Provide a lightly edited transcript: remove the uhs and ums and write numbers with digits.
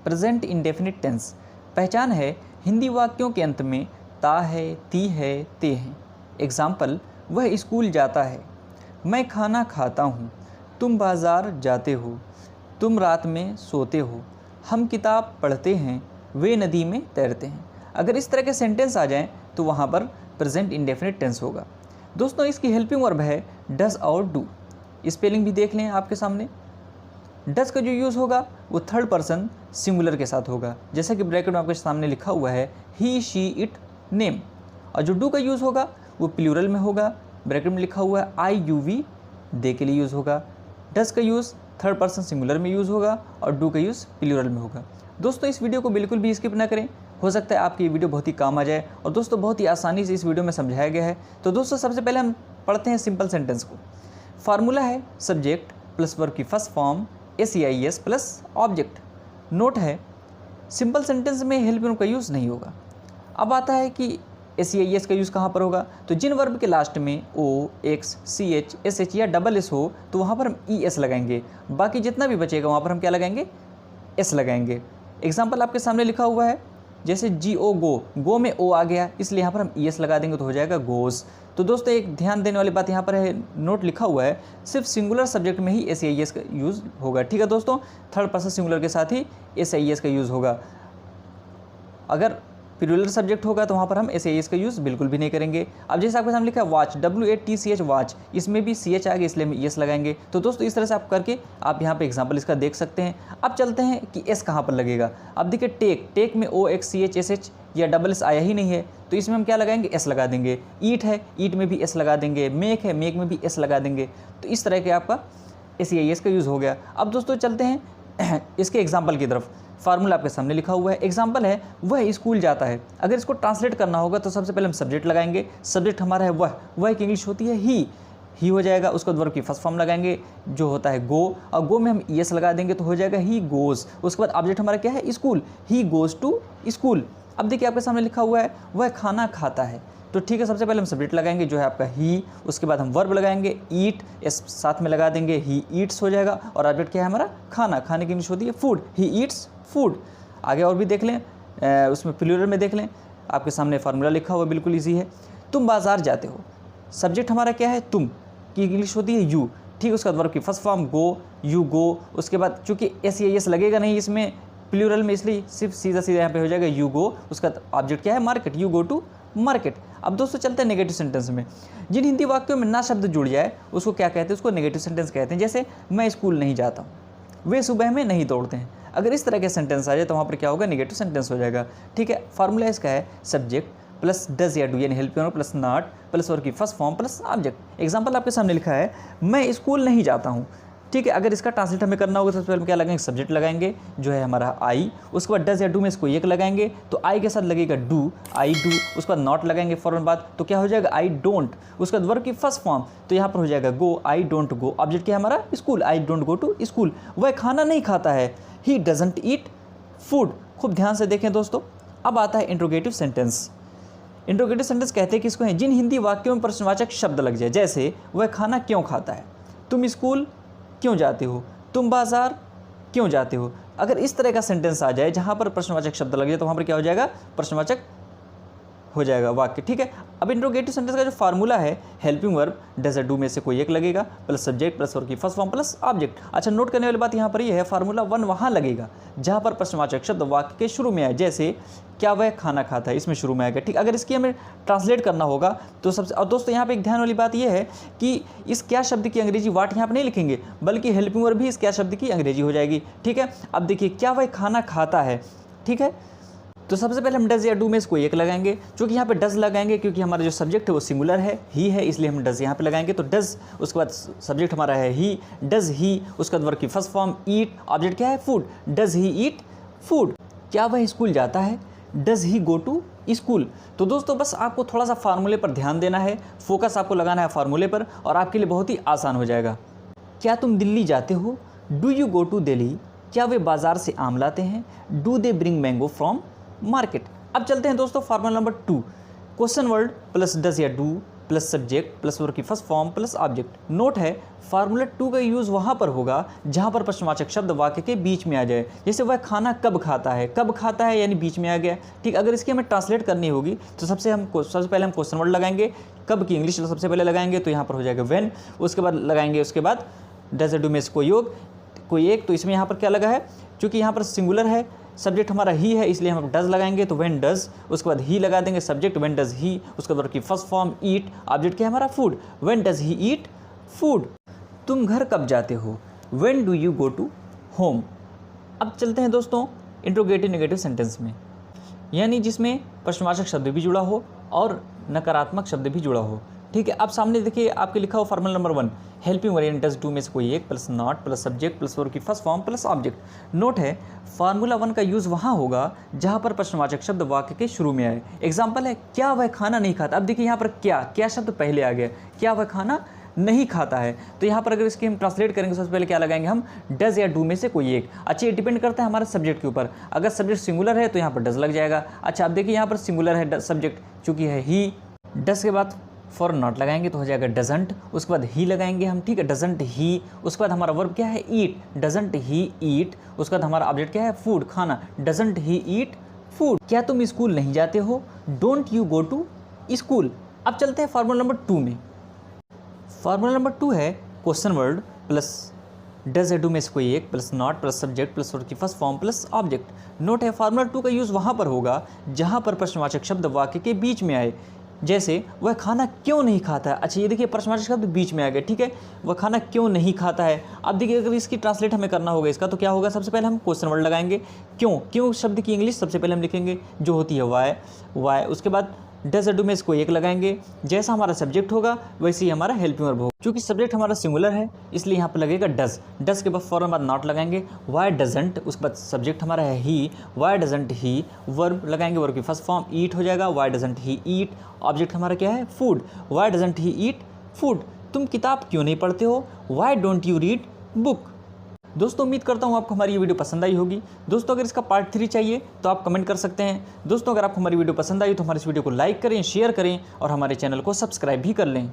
Present indefinite tense. पहचान है हिंदी वाक्यों के अंत में ता है, ती है, ते हैं। एग्जाम्पल, वह स्कूल जाता है, मैं खाना खाता हूँ, तुम बाज़ार जाते हो, तुम रात में सोते हो, हम किताब पढ़ते हैं, वे नदी में तैरते हैं। अगर इस तरह के सेंटेंस आ जाएं तो वहाँ पर प्रेजेंट इंडेफिनिट टेंस होगा। दोस्तों इसकी हेल्पिंग वर्ब है डज और डू। स्पेलिंग भी देख लें आपके सामने। डज का जो यूज़ होगा वो थर्ड पर्सन सिंगुलर के साथ होगा, जैसा कि ब्रैकेट में आपके सामने लिखा हुआ है ही, शी, इट, नेम। और जो डू का यूज़ होगा वो प्लूरल में होगा, ब्रैकेट में लिखा हुआ है आई, यू, वी, दे के लिए यूज़ होगा। डज का यूज़ थर्ड पर्सन सिंगुलर में यूज़ होगा और डू का यूज़ प्लूरल में होगा। दोस्तों इस वीडियो को बिल्कुल भी स्किप ना करें, हो सकता है आपकी ये वीडियो बहुत ही काम आ जाए। और दोस्तों बहुत ही आसानी से इस वीडियो में समझाया गया है। तो दोस्तों सबसे पहले हम पढ़ते हैं सिंपल सेंटेंस को। फार्मूला है सब्जेक्ट प्लस वर्ब की first form SEIS plus object. Note है सिंपल सेंटेंस में हेल्प वर्ब का यूज़ नहीं होगा। अब आता है कि SEIS का यूज़ कहाँ पर होगा, तो जिन वर्ब के लास्ट में O, X, CH, SH या डबल S हो तो वहाँ पर हम ES लगाएंगे। बाकी जितना भी बचेगा वहाँ पर हम क्या लगाएंगे, S लगाएंगे। एग्जाम्पल आपके सामने लिखा हुआ है, जैसे GO गो में O आ गया, इसलिए यहाँ पर हम ES लगा देंगे तो हो जाएगा गोज़। तो दोस्तों एक ध्यान देने वाली बात यहाँ पर है, नोट लिखा हुआ है सिर्फ सिंगुलर सब्जेक्ट में ही SEIS का यूज़ होगा। ठीक है दोस्तों, थर्ड पर्सन सिंगुलर के साथ ही SEIS का यूज़ होगा। अगर प्लूरल सब्जेक्ट होगा तो वहाँ पर हम SEIS का यूज़ बिल्कुल भी नहीं करेंगे। अब जैसे आपके सामने लिखा है वॉच, WATCH वॉच, इसमें भी CH आ गया इसलिए हम ES लगाएंगे। तो दोस्तों इस तरह से आप करके आप यहाँ पे एग्जांपल इसका देख सकते हैं। अब चलते हैं कि S कहाँ पर लगेगा। अब देखिए टेक में O, X, CH, SH या डबल S आया ही नहीं है, तो इसमें हम क्या लगाएंगे, S लगा देंगे। ईट है, ईट में भी S लगा देंगे। मेक है, मेक में भी S लगा देंगे। तो इस तरह के आपका SEIS का यूज़ हो गया। अब दोस्तों चलते हैं इसके एग्जाम्पल की तरफ। फार्मूला आपके सामने लिखा हुआ है। एग्जाम्पल है वह स्कूल जाता है। अगर इसको ट्रांसलेट करना होगा तो सबसे पहले हम सब्जेक्ट लगाएंगे। सब्जेक्ट हमारा है वह की इंग्लिश होती है ही हो जाएगा। उसको वर्ब की फर्स्ट फॉर्म लगाएंगे जो होता है गो, और गो में हम ES लगा देंगे तो हो जाएगा ही गोज़। उसके बाद ऑब्जेक्ट हमारा क्या है, school, he goes to school. अब देखिए आपके सामने लिखा हुआ है वह खाना खाता है, तो ठीक है सबसे पहले हम सब्जेक्ट लगाएंगे जो है आपका ही, उसके बाद हम वर्ब लगाएंगे ईट, एस साथ में लगा देंगे, ही ईट्स हो जाएगा। और ऑब्जेक्ट क्या है हमारा, खाना, खाने की इंग्लिश होती है फूड, ही ईट्स फूड। आगे और भी देख लें, उसमें प्लूरल में देख लें, आपके सामने फार्मूला लिखा हुआ बिल्कुल ईजी है। तुम बाज़ार जाते हो, सब्जेक्ट हमारा क्या है, तुम की इंग्लिश होती है यू, ठीक। उसका वर्ब की first form go, you go. उसके बाद चूँकि SEIS लगेगा नहीं इसमें प्लूरल में, इसलिए सिर्फ सीधा यहाँ पे हो जाएगा यू गो। उसका ऑब्जेक्ट क्या है, market, you go to market. अब दोस्तों चलते हैं नेगेटिव सेंटेंस में। जिन हिंदी वाक्यों में ना शब्द जुड़ जाए उसको क्या कहते हैं, उसको नेगेटिव सेंटेंस कहते हैं। जैसे मैं स्कूल नहीं जाता हूँ, वे सुबह में नहीं दौड़ते हैं। अगर इस तरह के सेंटेंस आ जाए तो वहाँ पर क्या होगा, नेगेटिव सेंटेंस हो जाएगा। ठीक है, फार्मूला इसका है सब्जेक्ट प्लस डज या डू यानी help plus not plus verb की first form plus object. Example आपके सामने लिखा है मैं स्कूल नहीं जाता हूँ, ठीक है। अगर इसका ट्रांसलेट हमें करना होगा तो सबसे पहले क्या लगाएंगे, सब्जेक्ट लगाएंगे जो है हमारा आई, उसके बाद डज या डू में इसको एक लगाएंगे तो आई के साथ लगेगा डू, आई डू। उसके बाद नॉट लगाएंगे फौरन बाद तो क्या हो जाएगा, आई डोंट। उसके बाद वर्ब की फर्स्ट फॉर्म तो यहाँ पर हो जाएगा गो, आई डोंट गो। ऑब्जेक्ट क्या है हमारा, school, I don't go to school. वह खाना नहीं खाता है, ही डजंट ईट फूड। खूब ध्यान से देखें दोस्तों। अब आता है इंट्रोगेटिव सेंटेंस। इंट्रोगेटिव सेंटेंस कहते हैं किसको हैं, जिन हिंदी वाक्यों में प्रश्नवाचक शब्द लग जाए। जैसे वह खाना क्यों खाता है, तुम स्कूल क्यों जाते हो, तुम बाजार क्यों जाते हो। अगर इस तरह का सेंटेंस आ जाए जहाँ पर प्रश्नवाचक शब्द लग जाए तो वहाँ पर क्या हो जाएगा, प्रश्नवाचक हो जाएगा वाक्य। ठीक है, अब इंट्रोगेटिव सेंटेंस का जो फार्मूला है हेल्पिंग वर्ब डज या डू में से कोई एक लगेगा प्लस सब्जेक्ट प्लस वर्ब की फर्स्ट फॉर्म प्लस ऑब्जेक्ट। अच्छा, नोट करने वाली बात यहाँ पर ये है, फार्मूला 1 वहाँ लगेगा जहाँ पर प्रश्नवाचक शब्द वाक्य के शुरू में आए। जैसे क्या वह खाना खाता है, इसमें शुरू में आएगा। ठीक, अगर इसकी हमें ट्रांसलेट करना होगा तो सबसे, और दोस्तों यहाँ पे एक ध्यान वाली बात यह है कि इस क्या शब्द की अंग्रेजी वाट यहाँ पर नहीं लिखेंगे, बल्कि हेल्पिंग वर्ब भी इस क्या शब्द की अंग्रेजी हो जाएगी। ठीक है, अब देखिए क्या वह खाना खाता है, ठीक है। तो सबसे पहले हम डज या डू में इसको एक लगाएंगे, क्योंकि यहाँ पे डज लगाएंगे क्योंकि हमारा जो सब्जेक्ट है वो सिंगुलर है, ही है, इसलिए हम डज यहाँ पे लगाएंगे। तो डज, उसके बाद सब्जेक्ट हमारा है ही, डज ही, उसके बाद वर्ब की फर्स्ट फॉर्म ईट, ऑब्जेक्ट क्या है food, does he eat food. क्या वह स्कूल जाता है, does he go to school. तो दोस्तों बस आपको थोड़ा सा फार्मूले पर ध्यान देना है, फोकस आपको लगाना है फार्मूले पर, और आपके लिए बहुत ही आसान हो जाएगा। क्या तुम दिल्ली जाते हो, do you go to Delhi. क्या वे बाजार से आम लाते हैं, do they bring mango from market. अब चलते हैं दोस्तों formula number 2, question word plus does या do plus subject plus verb की first form plus object. Note है, फार्मूला 2 का यूज़ वहाँ पर होगा जहाँ पर प्रश्नवाचक शब्द वाक्य के बीच में आ जाए। जैसे वह खाना कब खाता है, कब खाता है यानी बीच में आ गया। ठीक, अगर इसकी हमें ट्रांसलेट करनी होगी तो सबसे पहले हम क्वेश्चन वर्ड लगाएंगे। कब की इंग्लिश सबसे पहले लगाएंगे तो यहाँ पर हो जाएगा व्हेन, उसके बाद लगाएंगे उसके बाद डज डू में से कोई एक, तो इसमें यहाँ पर क्या लगा है, क्योंकि यहाँ पर सिंगुलर है, सब्जेक्ट हमारा ही है, इसलिए हम डज लगाएंगे तो व्हेन डज, उसके बाद ही लगा देंगे सब्जेक्ट व्हेन डज ही, उसके बाद की फर्स्ट फॉर्म ईट, ऑब्जेक्ट क्या है हमारा food, when does he eat food. तुम घर कब जाते हो, when do you go to home. अब चलते हैं दोस्तों इंट्रोगेटिव नेगेटिव सेंटेंस में, यानी जिसमें प्रश्नवाचक शब्द भी जुड़ा हो और नकारात्मक शब्द भी जुड़ा हो। ठीक है, अब सामने देखिए आपके लिखा हो formula number 1, helping verb does do में से कोई एक plus not plus subject plus verb की first form plus object. Note है, फार्मूला 1 का यूज़ वहाँ होगा जहाँ पर प्रश्नवाचक शब्द वाक्य के शुरू में आए। एग्जाम्पल है, क्या वह खाना नहीं खाता। अब देखिए यहाँ पर क्या शब्द पहले आ गया, क्या वह खाना नहीं खाता है, तो यहाँ पर अगर इसकी हम ट्रांसलेट करेंगे सबसे पहले क्या लगाएंगे हम, डज या डू में से कोई एक। अच्छा, ये डिपेंड करता है हमारे सब्जेक्ट के ऊपर, अगर सब्जेक्ट सिंगुलर है तो यहाँ पर डज लग जाएगा। अच्छा, अब देखिए यहाँ पर सिंगुलर है सब्जेक्ट, चूँकि है ही, डज के बाद फॉर नॉट लगाएंगे तो हो जाएगा डजंट, उसके बाद ही लगाएंगे हम। ठीक है, डजंट ही, उसके बाद हमारा वर्ब क्या है ईट, डजंट ही ईट, उसके बाद हमारा ऑब्जेक्ट क्या है फूड, खाना, डजंट ही ईट फूड। क्या तुम स्कूल नहीं जाते हो, don't you go to school. अब चलते हैं फार्मूला नंबर 2 में। फार्मूला नंबर 2 है question word plus does do में से कोई एक plus not plus subject plus verb की first form plus object. Note है, फार्मूला 2 का यूज़ वहाँ पर होगा जहाँ पर प्रश्नवाचक शब्द वाक्य के बीच में आए। जैसे वह खाना क्यों नहीं खाता है। अच्छा, ये देखिए प्रश्नवाचक शब्द बीच में आ गया। ठीक है, वह खाना क्यों नहीं खाता है। अब देखिए अगर इसकी ट्रांसलेट हमें करना होगा इसका, तो क्या होगा, सबसे पहले हम क्वेश्चन वर्ड लगाएंगे। क्यों शब्द की इंग्लिश सबसे पहले हम लिखेंगे जो होती है वाई, उसके बाद डज डू में से कोई एक लगाएंगे। जैसा हमारा सब्जेक्ट होगा वैसे ही हमारा हेल्पिंग वर्ब होगा। क्योंकि सब्जेक्ट हमारा सिंगुलर है इसलिए यहाँ पर लगेगा डज के बाद फौरन बाद नॉट लगाएंगे, वाई डजंट, उसके बाद सब्जेक्ट हमारा है he, why doesn't he, verb लगाएंगे, वर्ब की फर्स्ट फॉर्म ईट हो जाएगा, why doesn't he eat, object हमारा क्या है food, why doesn't he eat food. तुम किताब क्यों नहीं पढ़ते हो, why don't you read book. दोस्तों उम्मीद करता हूँ आपको हमारी ये वीडियो पसंद आई होगी। दोस्तों अगर इसका पार्ट 3 चाहिए तो आप कमेंट कर सकते हैं। दोस्तों अगर आपको हमारी वीडियो पसंद आई तो हमारी इस वीडियो को लाइक करें, शेयर करें और हमारे चैनल को सब्सक्राइब भी कर लें।